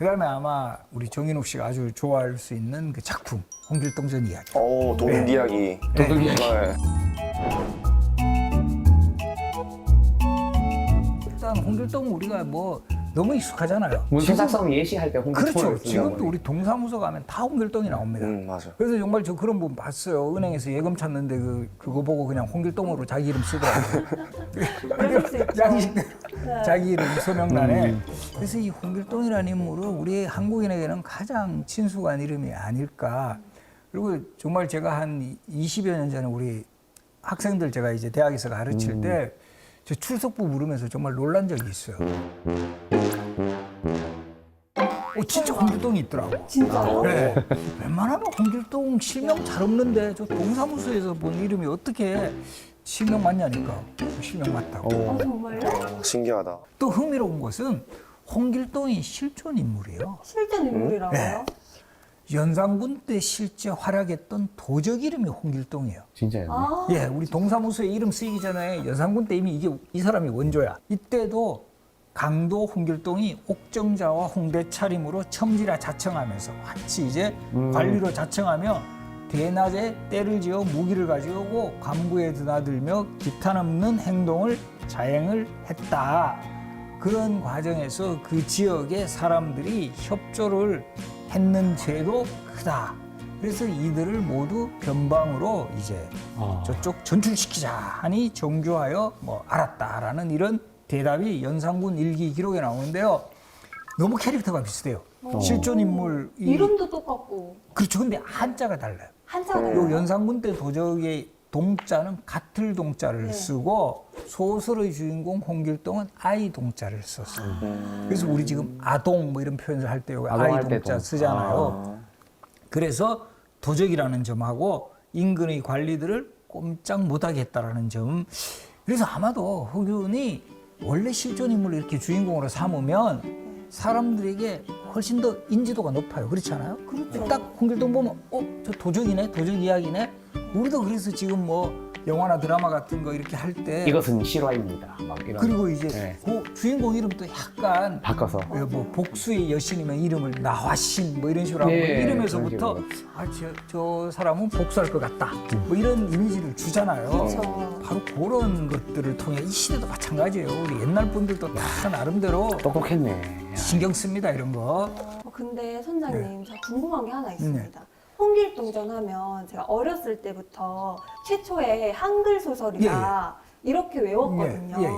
그다음에 아마 우리 정인욱 씨가 아주 좋아할 수 있는 그 작품 홍길동전 이야기. 도둑 이야기. 도둑 이야기. 네. 일단 홍길동 우리가 뭐 너무 익숙하잖아요. 문서작성 예시할 때 홍길동을 그렇죠. 쓰다 지금도 보니. 우리 동사무소 가면 다 홍길동이 나옵니다. 맞아. 그래서 정말 저 그런 분 봤어요. 은행에서 예금 찾는데 그거 보고 그냥 홍길동으로 자기 이름 쓰더라고요. 그럴 수 있죠. 양식대로 네. 자기 이름 서명란에. 그래서 이 홍길동이라는 인물은 우리 한국인에게는 가장 친숙한 이름이 아닐까. 그리고 정말 제가 한 20여 년 전에 우리 학생들 제가 이제 대학에서 가르칠 때 저 출석부 물으면서 정말 놀란 적이 있어요. 진짜 홍길동이 있더라고. 진짜요? 네. 웬만하면 홍길동 실명 잘 없는데 저 동사무소에서 본 이름이 어떻게 실명 맞냐니까 실명 맞다고. 정말요? 신기하다. 또 흥미로운 것은 홍길동이 실존 인물이에요. 실전 인물이라고요? 네. 연산군 때 실제 활약했던 도적 이름이 홍길동이에요. 진짜요? 아, 예, 우리 동사무소에 이름 쓰이기 전에 연산군 때 이미 이 사람이 원조야. 이때도 강도 홍길동이 옥정자와 홍대 차림으로 첨지라 자청하면서 같이 이제 관리로 자청하며 대낮에 때를 지어 무기를 가지고 관부에 드나들며 기탄 없는 행동을 자행을 했다. 그런 과정에서 그 지역의 사람들이 협조를 했는 죄도 크다. 그래서 이들을 모두 변방으로 이제 저쪽 전출시키자 하니 정교하여 뭐 알았다라는 이런 대답이 연산군 일기 기록에 나오는데요. 너무 캐릭터가 비슷해요. 실존 인물 이름도 똑같고 그렇죠. 근데 한자가 달라요. 한자가 요 달라요. 연산군 때 도적의 동자는 같을 동자를 네. 쓰고 소설의 주인공 홍길동은 아이 동자를 썼어요. 그래서 우리 지금 아동 뭐 이런 표현을 할 때 아동할 아이 때 동자 동. 쓰잖아요. 그래서 도적이라는 점하고 인근의 관리들을 꼼짝 못하게 했다라는 점. 그래서 아마도 허균이 원래 실존 인물을 이렇게 주인공으로 삼으면 사람들에게 훨씬 더 인지도가 높아요. 그렇지 않아요? 그렇죠. 딱 홍길동 보면 저 도적이네, 도적 이야기네. 우리도 그래서 지금 뭐 영화나 드라마 같은 거 이렇게 할 때 이것은 실화입니다. 막 이런. 그리고 이제 네. 그 주인공 이름도 약간 바꿔서. 뭐 복수의 여신이면 이름을 나화신 뭐 이런 식으로 하고 예, 이름에서부터 그런 저 사람은 복수할 것 같다 뭐 이런 이미지를 주잖아요. 그렇죠. 바로 그런 것들을 통해 이 시대도 마찬가지예요. 우리 옛날 분들도 다 나름대로 똑똑했네. 신경 씁니다 이런 거. 근데 선장님, 저 궁금한 게 하나 있습니다. 네. 홍길동전 하면 제가 어렸을 때부터 최초의 한글 소설이다 이렇게 외웠거든요. 예, 예.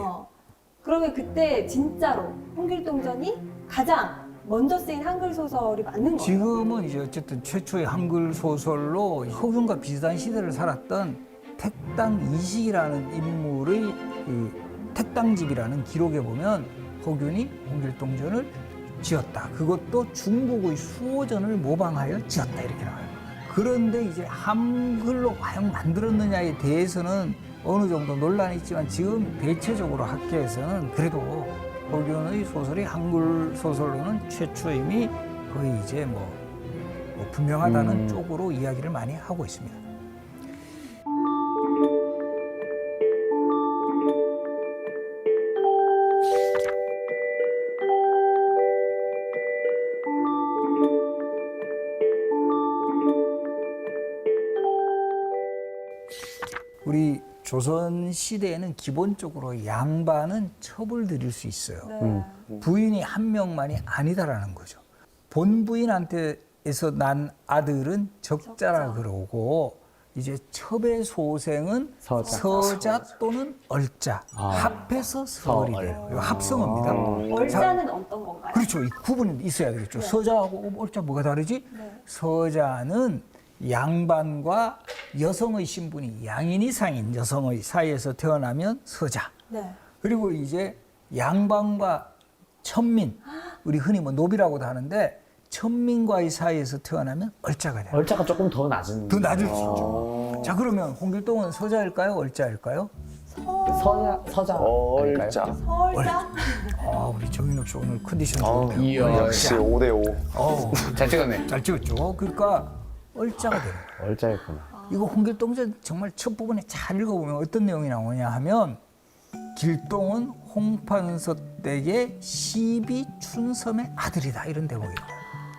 그러면 그때 진짜로 홍길동전이 가장 먼저 쓰인 한글 소설이 맞는 거예요? 지금은 이제 어쨌든 최초의 한글 소설로 허균과 비슷한 시대를 살았던 택당 이식이라는 인물의 그 택당집이라는 기록에 보면 허균이 홍길동전을 지었다. 그것도 중국의 수호전을 모방하여 지었다 이렇게 나와요. 그런데 이제 한글로 과연 만들었느냐에 대해서는 어느 정도 논란이 있지만 지금 대체적으로 학계에서는 그래도 허균의 소설이 한글 소설로는 최초임이 거의 이제 뭐 분명하다는 쪽으로 이야기를 많이 하고 있습니다. 우리 조선 시대에는 기본적으로 양반은 첩을 들일 수 있어요. 네. 부인이 한 명만이 아니다라는 거죠. 본 부인한테서 난 아들은 적자라 적자. 그러고 이제 첩의 소생은 서자. 서자 또는 얼자 합해서 설이 돼요. 이거 합성어입니다. 얼자는 어떤 건가요? 그렇죠. 이 구분이 있어야 되겠죠. 네. 서자하고 얼자 뭐가 다르지? 네. 서자는 양반과 여성의 신분이 양인 이상인 여성의 사이에서 태어나면 서자. 네. 그리고 이제 양반과 천민, 우리 흔히 뭐 노비라고도 하는데 천민과의 사이에서 태어나면 얼자가 돼요. 얼자가 조금 더 낮은. 더 낮을 수 있죠. 자, 그러면 홍길동은 서자일까요? 얼자일까요? 서자. 아닐까요? 얼자. 서울자? 우리 정인욱 씨 오늘 컨디션 아, 좋네요. 이야. 역시 5대5. 어우, 잘 찍었네. 잘 찍었죠. 그러니까 얼자가 돼요. 얼자였구나. 이거 홍길동전 정말 첫 부분에 잘 읽어보면 어떤 내용이 나오냐 하면 길동은 홍판서댁의 시비 춘섬의 아들이다 이런 대목이에요.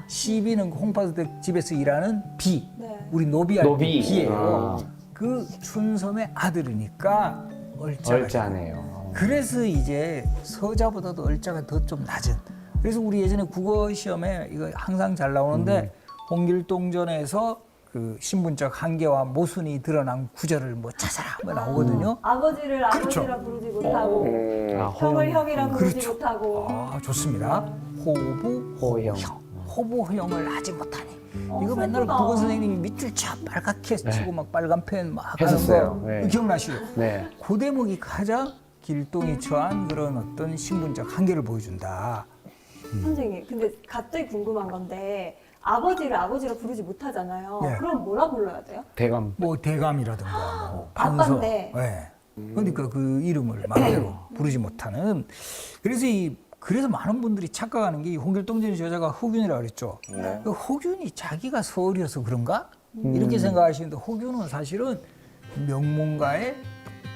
시비는 그 홍판서댁 집에서 일하는 비, 네. 우리 노비할 노비. 비예요. 아. 그 춘섬의 아들이니까 얼자가 얼자네요. 그래서 이제 서자보다도 얼자가 더 좀 낮은. 그래서 우리 예전에 국어 시험에 이거 항상 잘 나오는데 홍길동전에서 그 신분적 한계와 모순이 드러난 구절을 뭐 찾아라 뭐 나오거든요. 아버지를 그렇죠. 아버지라 부르지 못하고 아, 형을 형이라 부르지 그렇죠. 못하고 아 좋습니다. 호부 호형. 호부 허용을 하지 못하니. 이거 슬프다. 맨날 국어 선생님이 밑줄 쳐 빨갛게 치고 막 빨간 펜 막 하는 했었어요. 거 네. 기억나시죠? 네. 그 대목이 가장 길동이 처한 그런 어떤 신분적 한계를 보여준다. 선생님 근데 갑자기 궁금한 건데 아버지를 아버지라 부르지 못하잖아요. 네. 그럼 뭐라 불러야 돼요? 대감. 뭐 대감이라든가 뭐 판서. 아빠인데. 네. 그러니까 그 이름을 마음대로 부르지 못하는. 그래서 많은 분들이 착각하는 게 이 홍길동전의 저자가 허균이라고 그랬죠. 네. 그 허균이 자기가 서울이어서 그런가? 이렇게 생각하시는데 허균은 사실은 명문가의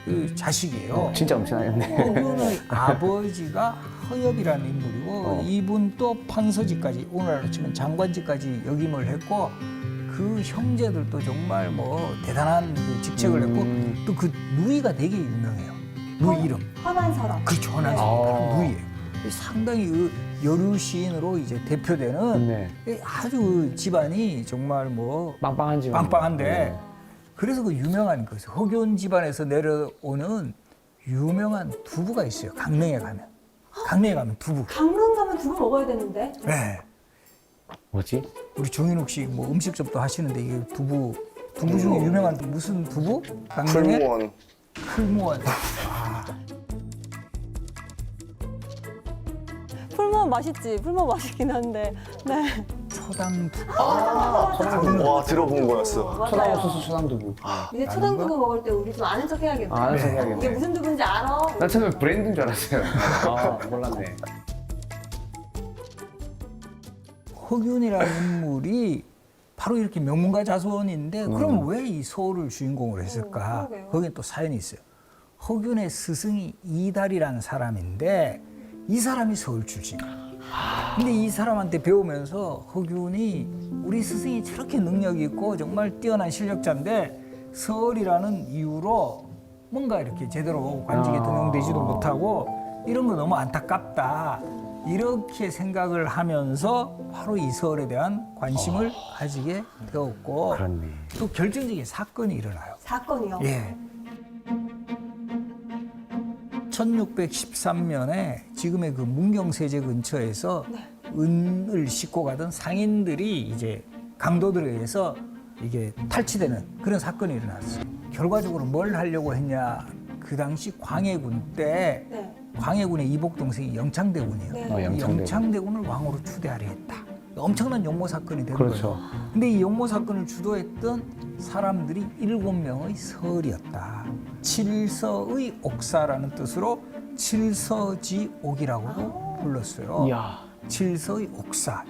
그 자식이에요. 진짜 엄청나겠네. 허균의 아버지가 허엽이라는 인물이고 이분 또 판서직까지 오늘날로 치면 장관직까지 역임을 했고 그 형제들도 정말 뭐 대단한 그 직책을 했고 또 그 누이가 되게 유명해요. 누이 이름. 허난사람. 그렇죠. 허난 아. 누이예요. 상당히 그 여류 시인으로 이제 대표되는 네. 아주 집안이 정말 뭐 빵빵한 집. 빵빵한데 그래서 그 유명한 그 허균 집안에서 내려오는 유명한 두부가 있어요. 강릉에 가면 두부. 강릉 가면 두부 먹어야 되는데. 네. 뭐지? 우리 정인욱 씨 뭐 음식점도 하시는데 이게 두부 중에 유명한 무슨 두부? 강릉에 풀무원. 풀무원. 풀무원 맛있지. 풀무원 맛있긴 한데. 네. 초당 두부. 와 들어본 거였어. 초당 맞아요. 소스 초당두부. 이제 초당두부 먹을 때 우리 좀 아는 척 해야겠네. 아, 아는 척 해야겠네. 이게 무슨 두부인지 알아? 나 처음에 브랜드인 줄 알았어요. 아, 몰랐네. 허균이라는 인물이 바로 이렇게 명문가 자손인데 그럼 왜 이 서울을 주인공으로 했을까? 그러게요. 거기에 또 사연이 있어요. 허균의 스승이 이달이라는 사람인데 이 사람이 서울 출신이에요. 근데 이 사람한테 배우면서 허균이 우리 스승이 저렇게 능력이 있고 정말 뛰어난 실력자인데 서울이라는 이유로 뭔가 이렇게 제대로 관직에 등용되지도 못하고 이런 거 너무 안타깝다. 이렇게 생각을 하면서 바로 이 서울에 대한 관심을 가지게 되었고 그렇네. 또 결정적인 사건이 일어나요. 사건이요. 예. 1613년에 지금의 그 문경세제 근처에서 은을 싣고 가던 상인들이 이제 강도들에 의해서 이게 탈취되는 그런 사건이 일어났어요. 결과적으로 뭘 하려고 했냐? 그 당시 광해군 때 네. 광해군의 이복 동생이 영창대군이에요. 네. 어, 이 영창대군. 영창대군을 왕으로 추대하려 했다. 엄청난 용모 사건이 된 그렇죠. 거예요. 근데 이 용모 사건을 주도했던 사람들이 7명의 서을이었다. 칠서의 옥사라는 뜻으로 칠서지옥이라고도 불렀어요. 이야. 칠서의 옥사.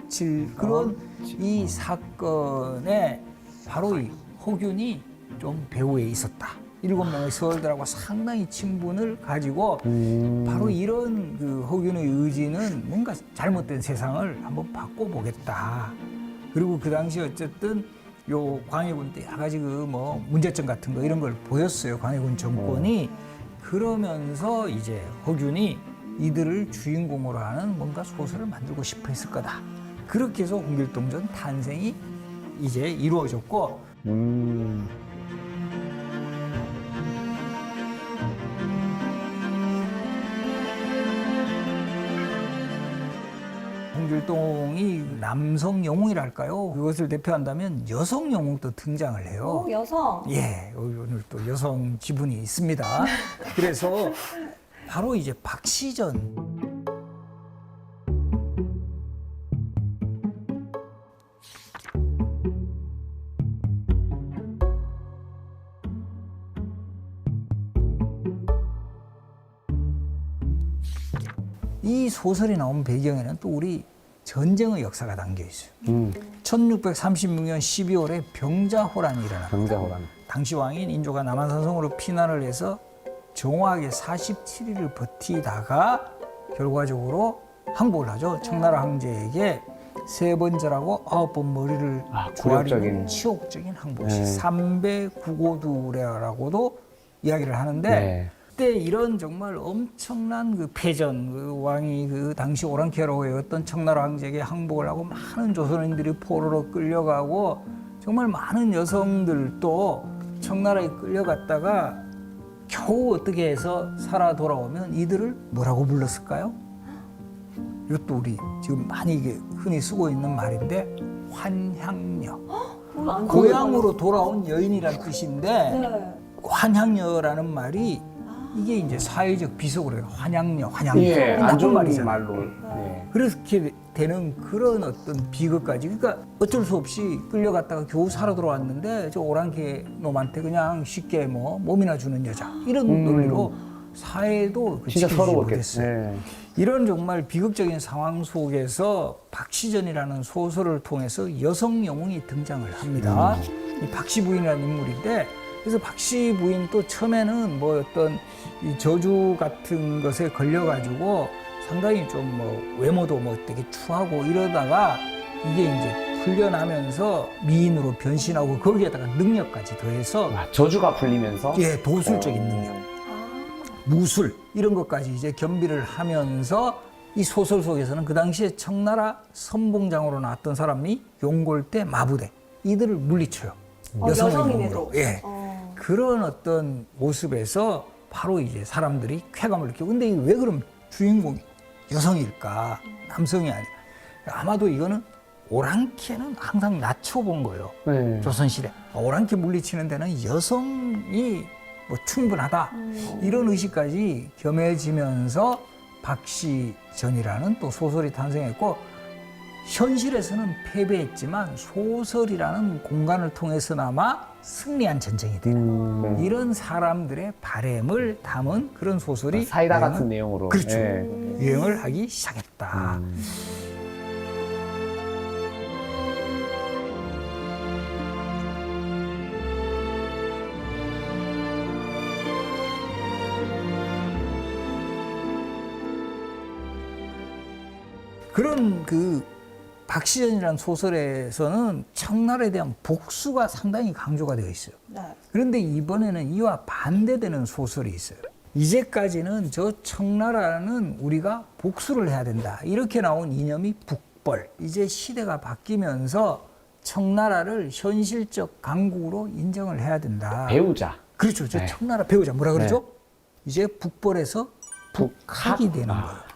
그런 이 사건에 바로 이 허균이 좀 배후에 있었다. 7명의 서울들하고 상당히 친분을 가지고 바로 이런 그 허균의 의지는 뭔가 잘못된 세상을 한번 바꿔보겠다. 그리고 그 당시 어쨌든 요 광해군 때 여러 가지 그 뭐 문제점 같은 거 이런 걸 보였어요. 광해군 정권이. 그러면서 이제 허균이 이들을 주인공으로 하는 뭔가 소설을 만들고 싶어 했을 거다. 그렇게 해서 홍길동전 탄생이 이제 이루어졌고 홍길동이 남성 영웅이랄까요? 그것을 대표한다면 여성 영웅도 등장을 해요. 오, 여성. 예, 오늘 또 여성 지분이 있습니다. 그래서 바로 이제 박시전. 이 소설이 나온 배경에는 또 우리 전쟁의 역사가 담겨 있어요. 1636년 12월에 병자호란이 일어납니다. 병자호란. 당시 왕인 인조가 남한산성으로 피난을 해서 정확하게 47일을 버티다가 결과적으로 항복을 하죠. 청나라 황제에게 3번 절하고 9번 머리를 조아리는 굴욕적인. 치욕적인 항복시 네. 삼배구고두래라고도 이야기를 하는데 네. 그때 이런 정말 엄청난 그 패전, 그 왕이 그 당시 오랑캐라고 했던 청나라 황제에게 항복을 하고 많은 조선인들이 포로로 끌려가고 정말 많은 여성들도 청나라에 끌려갔다가 겨우 어떻게 해서 살아 돌아오면 이들을 뭐라고 불렀을까요? 이것도 우리 지금 많이 이게 흔히 쓰고 있는 말인데 환향녀. 별로 안 고향으로 돌아온 여인이란 뜻인데 네. 환향녀라는 말이 이게 이제 사회적 비속어로 해요. 환향녀, 환향녀. 예, 안 나쁜 좋은 말이잖아요. 말로. 네. 그렇게 되는 그런 어떤 비극까지. 그러니까 어쩔 수 없이 끌려갔다가 겨우 살아 돌아왔는데 저 오랑캐 놈한테 그냥 쉽게 뭐 몸이나 주는 여자 이런 논리로 사회도 그 진짜 지키지 서러웠겠어요. 못했어요. 네. 이런 정말 비극적인 상황 속에서 박시전이라는 소설을 통해서 여성 영웅이 등장을 합니다. 이 박씨 부인이라는 인물인데 그래서 박씨 부인 또 처음에는 뭐 어떤 이 저주 같은 것에 걸려가지고 상당히 좀 뭐 외모도 뭐 되게 추하고 이러다가 이게 이제 풀려나면서 미인으로 변신하고 거기에다가 능력까지 더해서 저주가 풀리면서 예 도술적인 능력. 아, 무술 이런 것까지 이제 겸비를 하면서 이 소설 속에서는 그 당시에 청나라 선봉장으로 나왔던 사람이 용골대, 마부대 이들을 물리쳐요. 여성임에도. 예. 그런 어떤 모습에서 바로 이제 사람들이 쾌감을 느끼고 근데 이게 왜 그럼 주인공이 여성일까? 남성이 아니라 아마도 이거는 오랑캐는 항상 낮춰본 거예요. 네. 조선시대 오랑캐 물리치는 데는 여성이 뭐 충분하다 이런 의식까지 겸해지면서 박시전이라는 또 소설이 탄생했고 현실에서는 패배했지만 소설이라는 공간을 통해서나마 승리한 전쟁이 되는 이런 사람들의 바램을 담은 그런 소설이 사이다 유행을- 같은 내용으로. 그렇죠. 네. 유행을 하기 시작했다. 그런 그 박시전이라는 소설에서는 청나라에 대한 복수가 상당히 강조가 되어 있어요. 네. 그런데 이번에는 이와 반대되는 소설이 있어요. 이제까지는 저 청나라는 우리가 복수를 해야 된다. 이렇게 나온 이념이 북벌. 이제 시대가 바뀌면서 청나라를 현실적 강국으로 인정을 해야 된다. 배우자. 그렇죠. 저 네. 청나라 배우자 뭐라 그러죠? 이제 북벌에서 북학이 되는 거예요.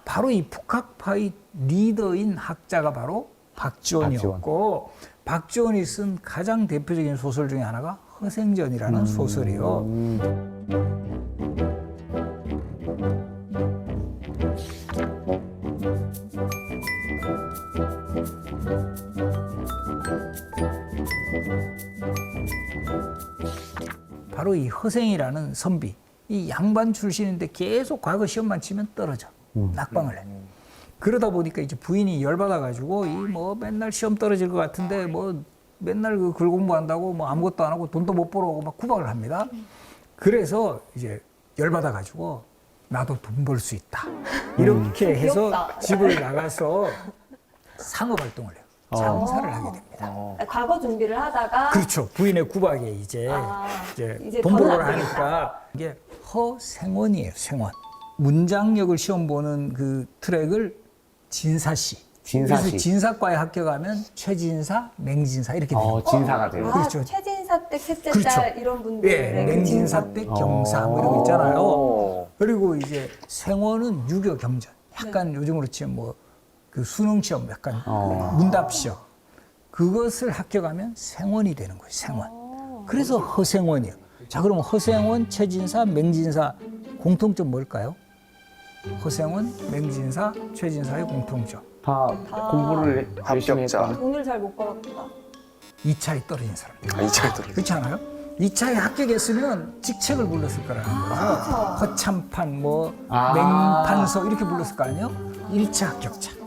바로 이 북학파의 리더인 학자가 바로 박지원이었고 박지원이 쓴 가장 대표적인 소설 중에 하나가 허생전이라는 소설이요. 바로 이 허생이라는 선비, 이 양반 출신인데 계속 과거 시험만 치면 떨어져. 낙방을 해. 그러다 보니까 이제 부인이 열받아가지고 이 뭐 맨날 시험 떨어질 것 같은데 뭐 맨날 그 글 공부한다고 뭐 아무것도 안 하고 돈도 못 벌어오고 막 구박을 합니다. 그래서 이제 열받아가지고 나도 돈 벌 수 있다. 이렇게 해서 귀엽다. 집을 나가서 상업 활동을 해요. 장사를 하게 됩니다. 과거 준비를 하다가 그렇죠. 부인의 구박에 이제, 이제 돈 더는 벌어를 안 되겠다. 하니까 이게 허생원이에요. 생원. 문장력을 시험 보는 그 트랙을 진사시. 진사시. 그래서 진사과에 합격하면 최진사, 맹진사 이렇게 돼요. 진사가 돼요. 아, 그렇죠. 최진사 때, 셋째 그렇죠. 딸 이런 분들의 예, 그 맹진사 진사. 때 경사 뭐 이런 거 있잖아요. 그리고 이제 생원은 유교 경전. 약간 요즘으로 치면 뭐 그 수능 시험 약간 문답 시험. 그것을 합격하면 생원이 되는 거예요. 생원. 그래서 허생원이에요. 자, 그러면 허생원, 최진사, 맹진사 공통점 뭘까요? 허생원, 맹진사, 최진사의 공통점. 다 공부를 열심히 합격자. 했다. 돈을 잘 못 벌었다. 2차에 떨어진 사람들. 이 차에 들어. 그렇지 않아요? 2차에 합격했으면 직책을 불렀을 거라는 거예요. 허참판, 뭐 맹판서 이렇게 불렀을 거 아니에요? 1차 합격자.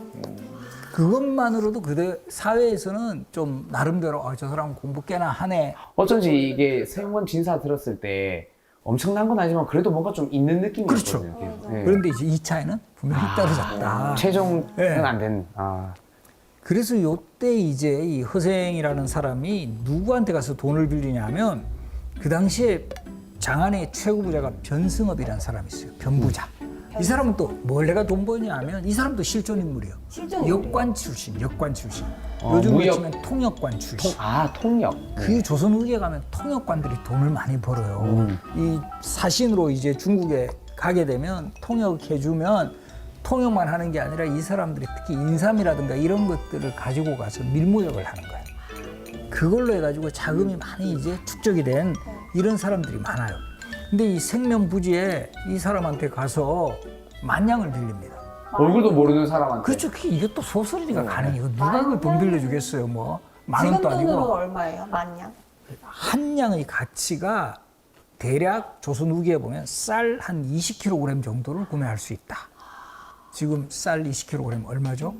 그것만으로도 그대 사회에서는 좀 나름대로 저 사람 공부 꽤나 하네. 어쩐지 이게 생원 진사 들었을 때 엄청난 건 아니지만 그래도 뭔가 좀 있는 느낌이 그렇죠. 있거든요. 그런데 이제 이 차이는 분명히 떨어졌다. 최종은 네. 안 된. 그래서 요때 이제 이 허생이라는 사람이 누구한테 가서 돈을 빌리냐면 그 당시에 장안의 최고 부자가 변승업이라는 사람이 있어요. 변부자. 이 사람은 또 뭘 내가 돈 버냐 하면 이 사람도 실존 인물이에요. 실존 인물이에요? 역관 출신. 요즘으로 무역. 치면 통역관 출신. 통역. 그 조선후기에 가면 통역관들이 돈을 많이 벌어요. 이 사신으로 이제 중국에 가게 되면 통역해주면 통역만 하는 게 아니라 이 사람들이 특히 인삼이라든가 이런 것들을 가지고 가서 밀무역을 하는 거예요. 그걸로 해가지고 자금이 많이 이제 축적이 된 이런 사람들이 많아요. 근데 이 생명부지에 이 사람한테 가서 만냥을 빌립니다. 얼굴도 모르는 사람한테. 그렇죠. 이게 또 소설이니까 가능해. 이거 누가 그걸 돈 빌려주겠어요, 뭐. 만 원도 지금 돈으로 아니고. 얼마예요? 만냥? 한 양의 가치가 대략 조선 후기에 보면 쌀 한 20kg 정도를 구매할 수 있다. 지금 쌀 20kg 얼마죠?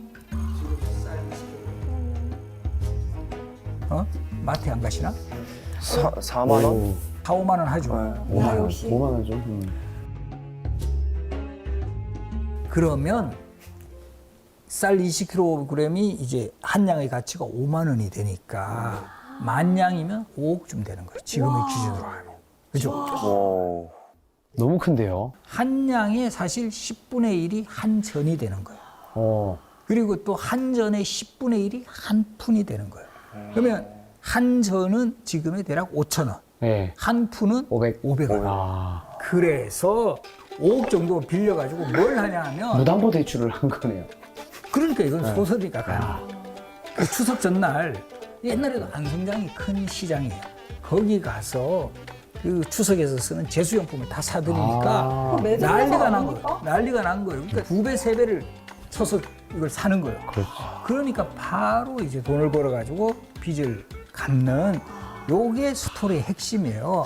마트에 안 가시나? 4만 원? 4, 5만 원 하죠. 5만 원. 역시. 5만 원 좀. 그러면 쌀 20kg이 이제 한 양의 가치가 5만 원이 되니까 만 양이면 5억쯤 되는 거예요. 지금의 기준으로 하면. 그죠? 오. 너무 큰데요. 한 양의 사실 10분의 1이 한 전이 되는 거예요. 그리고 또 한 전의 10분의 1이 한 푼이 되는 거예요. 그러면 한 전은 지금의 대략 5천 원. 네. 한 푼은 500원. 그래서 5억 정도 빌려가지고 뭘 하냐 하면 무담보 대출을 한 거네요. 그러니까 이건 소설이니까 가요. 그 추석 전날 옛날에도 안성장이 큰 시장이에요. 거기 가서 그 추석에서 쓰는 제수용품을 다 사드리니까 그거 매점에서 난리가 난 아닙니까? 거예요. 난리가 난 거예요. 그러니까 2배, 3배를 쳐서 이걸 사는 거예요. 그러니까 바로 이제 돈을 벌어가지고 빚을 갚는 요게 스토리의 핵심이에요.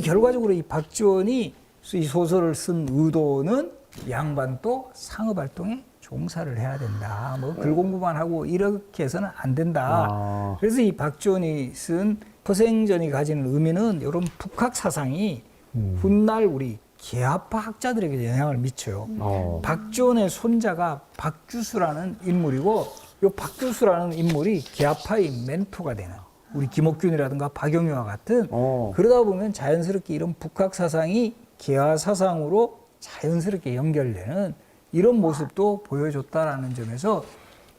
결과적으로 이 박지원이 이 소설을 쓴 의도는 양반도 상업활동에 종사를 해야 된다. 뭐 글 공부만 하고 이렇게 해서는 안 된다. 그래서 이 박지원이 쓴 허생전이 가지는 의미는 이런 북학 사상이 훗날 우리 계합파 학자들에게 영향을 미쳐요. 박지원의 손자가 박주수라는 인물이고 이 박주수라는 인물이 계합파의 멘토가 되는 우리 김옥균이라든가 박영유와 같은 그러다 보면 자연스럽게 이런 북학 사상이 계하 사상으로 자연스럽게 연결되는 이런 모습도 보여줬다라는 점에서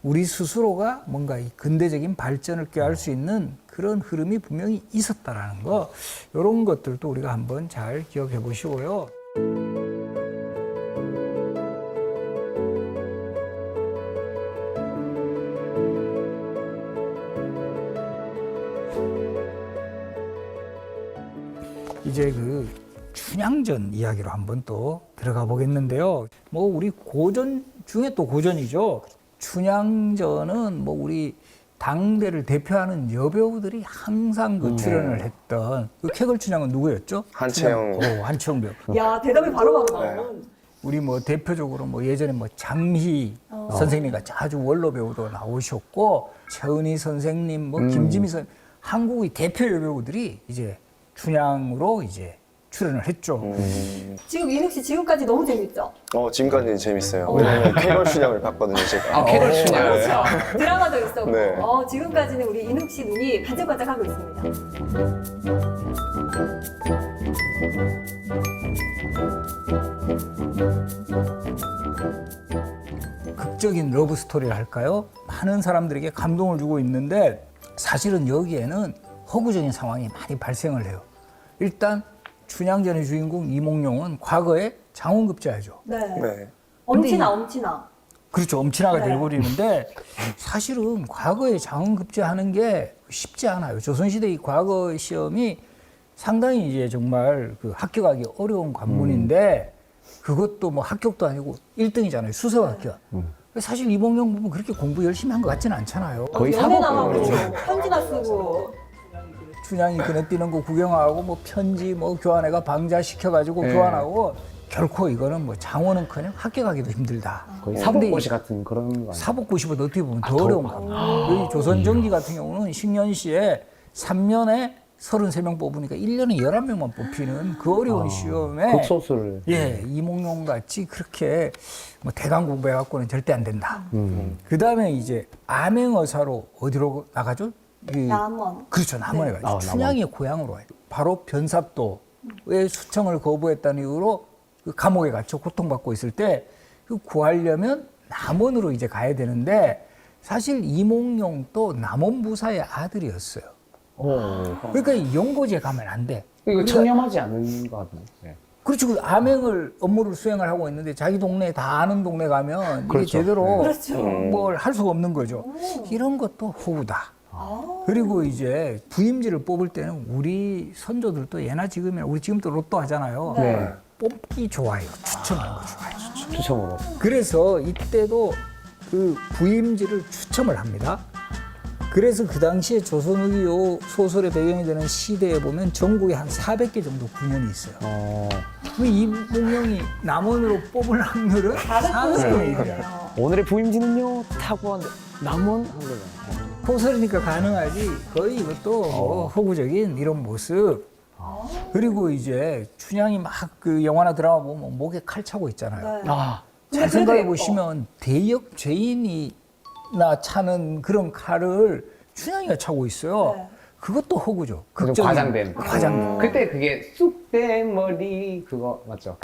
우리 스스로가 뭔가 이 근대적인 발전을 꾀할 수 있는 그런 흐름이 분명히 있었다라는 거, 이런 것들도 우리가 한번 잘 기억해 보시고요. 이제 그 춘향전 이야기로 한번 또 들어가 보겠는데요. 뭐 우리 고전 중에 또 고전이죠. 춘향전은 뭐 우리 당대를 대표하는 여배우들이 항상 그 출연을 했던 그 쾌걸춘향은 누구였죠? 한채영. 한채영 배우. 야, 대답이 바로 나오네. 우리 뭐 대표적으로 뭐 예전에 뭐 장희 선생님 같이 아주 원로 배우도 나오셨고 최은희 선생님, 뭐 김지미 선생님, 한국의 대표 여배우들이 이제 춘향으로 이제 출연을 했죠. 지금 인욱 씨 지금까지 너무 재밌죠? 지금까지는 재밌어요. 왜냐면 쾌걸춘향을 봤거든요, 제가. 쾌걸춘향. 그렇죠. 드라마도 있었고 네. 지금까지는 우리 인욱 씨 눈이 반짝반짝하고 있습니다. 극적인 러브 스토리를 할까요? 많은 사람들에게 감동을 주고 있는데 사실은 여기에는 허구적인 상황이 많이 발생을 해요. 일단 춘향전의 주인공 이몽룡은 과거에 장원급제하죠. 네. 네. 엄친아. 그렇죠. 엄친아가 네. 돼버리는데 사실은 과거에 장원급제하는 게 쉽지 않아요. 조선시대의 과거 시험이 상당히 이제 정말 그 합격하기 어려운 관문인데 그것도 뭐 합격도 아니고 1등이잖아요. 수석 합격. 사실 이몽룡 보면 그렇게 공부 열심히 한 것 같지는 않잖아요. 거의 연애나만 사법. 그러고 편지나 쓰고 춘향이 그네 뛰는 거 구경하고 뭐 편지 뭐 교환해가 방자시켜가지고 네. 교환하고 결코 이거는 뭐 장원은커녕 합격하기도 힘들다. 거의 근데 사법고시 같은 그런 거 아니에요? 사법고시보다 어떻게 보면 더 어려운 겁니다. 여기 조선전기 같은 경우는 식년시에 3년에 33명 뽑으니까 1년에 11명만 뽑히는 그 어려운 시험에 극소수를. 예, 이몽룡 같이 그렇게 뭐 대강 공부해갖고는 절대 안 된다. 그 다음에 이제 암행어사로 어디로 나가죠? 남원. 그렇죠. 남원에 가죠. 남원. 춘향의 고향으로 와요. 바로 변사또의 수청을 거부했다는 이유로 그 감옥에 갇혀 고통받고 있을 때 그 구하려면 남원으로 이제 가야 되는데 사실 이몽룡도 남원부사의 아들이었어요. 그러니까 연고지에 가면 안 돼. 이거 청렴하지 않은 것 같아요. 네. 그렇죠. 그 암행을 업무를 수행을 하고 있는데 자기 동네 다 아는 동네 가면 이게 그렇죠. 제대로 그렇죠. 뭘 할 수가 없는 거죠. 이런 것도 호구다. 그리고 이제 부임지를 뽑을 때는 우리 선조들도 예나 지금이나 우리 지금도 로또 하잖아요. 네. 뽑기 좋아요. 추첨하는 거 좋아요. 추첨으로. 그래서 이때도 그 부임지를 추첨을 합니다. 그래서 그 당시에 조선후기 요 소설의 배경이 되는 시대에 보면 전국에 한 400개 정도 군현이 있어요. 그 이몽룡이 남원으로 뽑을 확률은 400%예요. 오늘의 부임지는요, 타고 왔는데, 남원 한 거잖아요. 소설이니까 가능하지. 거의 이것도 뭐 호구적인 이런 모습. 그리고 이제 춘향이 막 그 영화나 드라마 보면 목에 칼 차고 있잖아요. 네. 잘 생각해 보시면 대역 죄인이나 차는 그런 칼을 춘향이가 차고 있어요. 네. 그것도 호구죠. 좀 극적인 과장된. 과장. 그때 그게 쑥된 머리 그거 맞죠?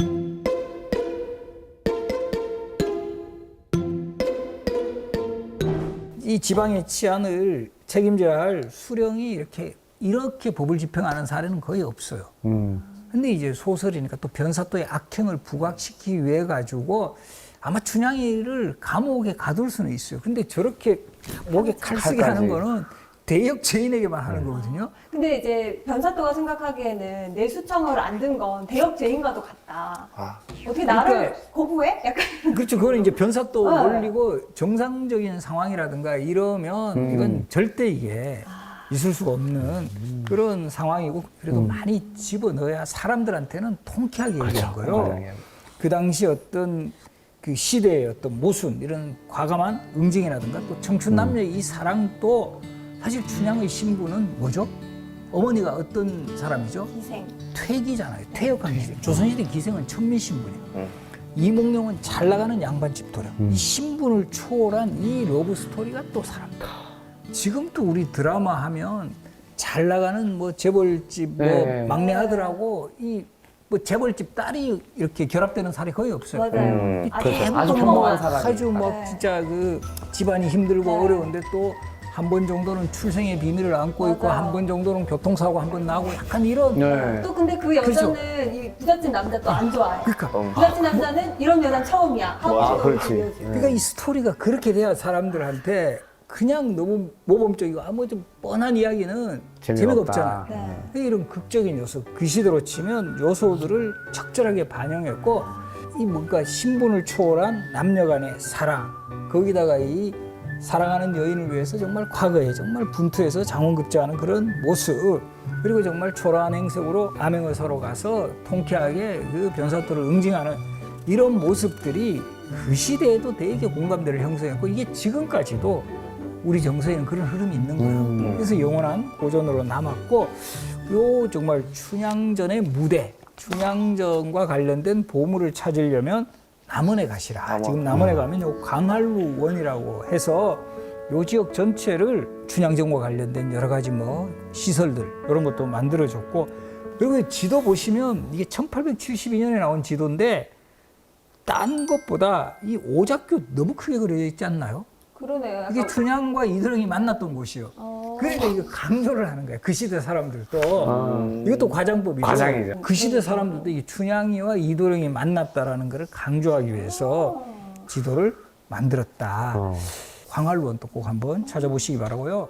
이 지방의 치안을 책임져야 할 수령이 이렇게 법을 집행하는 사례는 거의 없어요. 근데 이제 소설이니까 또 변사또의 악행을 부각시키기 위해 가지고 아마 춘향이를 감옥에 가둘 수는 있어요. 근데 저렇게 목에 칼 쓰게 칼까지. 하는 거는 대역 죄인에게만 하는 거거든요. 근데 이제 변사또가 생각하기에는 내 수청을 안 든 건 대역 죄인과도 같다. 어떻게 나를 그러니까- 거부해? 약간 그렇죠. 그거는 이제 변사또 네. 올리고 정상적인 상황이라든가 이러면 이건 절대 이게 있을 수가 없는 그런 상황이고 그래도 많이 집어넣어야 사람들한테는 통쾌하게 얘기한 거예요. 과장이에요. 그 당시 어떤 그 시대의 어떤 모순 이런 과감한 응징이라든가 또 청춘 남녀의 이 사랑도 사실 춘향의 신부는 뭐죠? 어머니가 어떤 사람이죠? 기생. 퇴기잖아요. 퇴역한 기생. 조선시대 기생은 천민신분이에요. 이몽룡은 잘 나가는 양반집 도령. 이 신분을 초월한 이 러브 스토리가 또 사람다. 지금도 우리 드라마 하면 잘 나가는 뭐 재벌집 뭐 네. 막내 아들하고 이 뭐 재벌집 딸이 이렇게 결합되는 사례 거의 없어요. 맞아요. 이 아주 대부분 아주 뭐 평범한 사람이. 아주 뭐 네. 진짜 그 집안이 힘들고 네. 어려운데 또 한 번 정도는 출생의 비밀을 안고 있고 맞아요. 한 번 정도는 교통사고 한 번 나고 약간 이런 네. 또 근데 그 여자는 이 부잣집 남자 또 안 좋아해. 그러니까 부잣집 남자는 이런 여자는 처음이야. 하고 맞아. 싶은 그렇지. 그 여자. 그러니까 이 스토리가 그렇게 돼야 사람들한테 그냥 너무 모범적이고 뭐 좀 뻔한 이야기는 재미가 없잖아요. 네. 이런 극적인 요소, 그 시대로 치면 요소들을 적절하게 반영했고 이 뭔가 신분을 초월한 남녀 간의 사랑 거기다가 이 사랑하는 여인을 위해서 정말 과거에 정말 분투해서 장원급제하는 그런 모습 그리고 정말 초라한 행색으로 암행어사로 가서 통쾌하게 그 변사또를 응징하는 이런 모습들이 그 시대에도 되게 공감대를 형성했고 이게 지금까지도 우리 정서에는 그런 흐름이 있는 거예요. 그래서 영원한 고전으로 남았고 요 정말 춘향전의 무대, 춘향전과 관련된 보물을 찾으려면 남원에 가시라. 남원. 지금 남원에 가면 요 광활루원이라고 해서 요 지역 전체를 춘향전과 관련된 여러 가지 뭐 시설들 이런 것도 만들어줬고 그리고 지도 보시면 이게 1872년에 나온 지도인데 딴 것보다 이 오작교 너무 크게 그려져 있지 않나요? 그러네요. 이게 약간 춘향과 이도령이 만났던 곳이요. 그러니까 이거 강조를 하는 거예요. 그 시대 사람들도. 이것도 과장법이죠. 과장이죠. 그 시대 사람들도 이 춘향이와 이도령이 만났다라는 것을 강조하기 위해서 지도를 만들었다. 광활루원 또 꼭 한번 찾아보시기 바라고요.